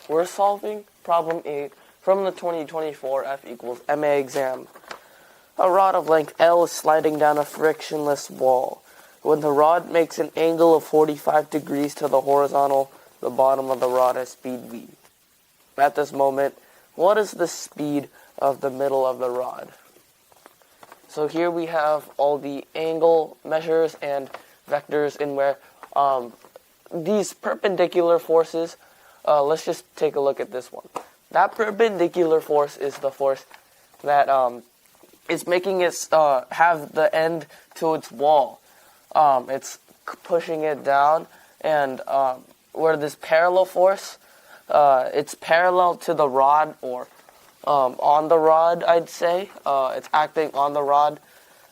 We're solving problem 8 from the 2024 F equals MA exam. A rod of length L is sliding down a frictionless wall. When the rod makes an angle of 45 degrees to the horizontal, the bottom of the rod has speed v. At this moment, what is the speed of the middle of the rod? So here we have all the angle measures and vectors in where these perpendicular forces, let's just take a look at this one. That perpendicular force is the force that is making it have the end to its wall. It's pushing it down, and where this parallel force, it's parallel to the rod, or on the rod, I'd say. It's acting on the rod,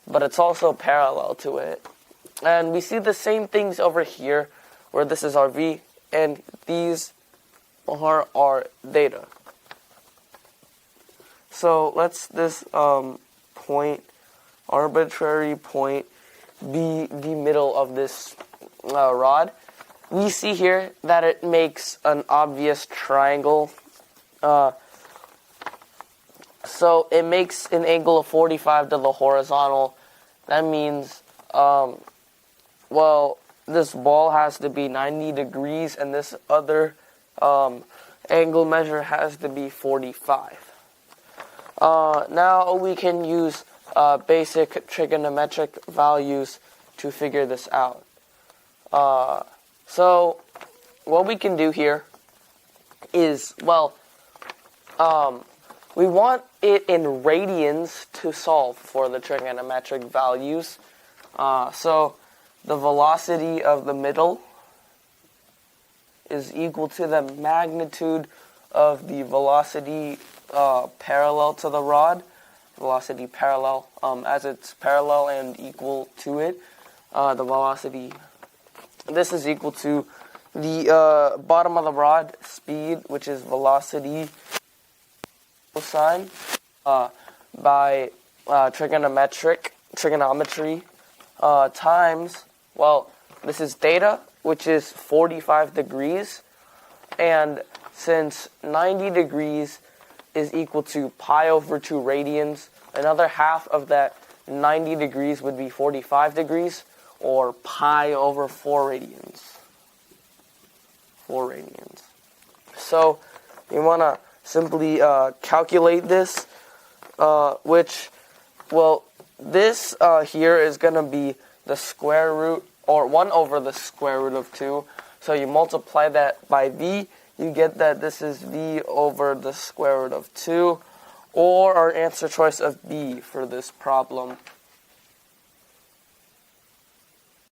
but it's also parallel to it. And we see the same things over here, where this is our v, and these are our theta. So let's this point, arbitrary point, be the middle of this rod. We see here that it makes an obvious triangle. So it makes an angle of 45 to the horizontal. That means, well, this ball has to be 90 degrees, and this other angle measure has to be 45. Now we can use basic trigonometric values to figure this out. So what we can do here is, well, we want it in radians to solve for the trigonometric values. So the velocity of the middle is equal to the magnitude of the velocity parallel to the rod. Velocity parallel, as it's parallel and equal to it, the velocity, this is equal to the bottom of the rod speed, which is velocity cosine by trigonometry times, well, this is theta, which is 45 degrees, and since 90 degrees is equal to pi over 2 radians, another half of that 90 degrees would be 45 degrees, or pi over 4 radians. 4 radians. So you want to simply calculate this, which, well, this here is going to be the square root, or 1 over the square root of 2. So you multiply that by v, you get that this is v over the square root of 2, or our answer choice of B for this problem.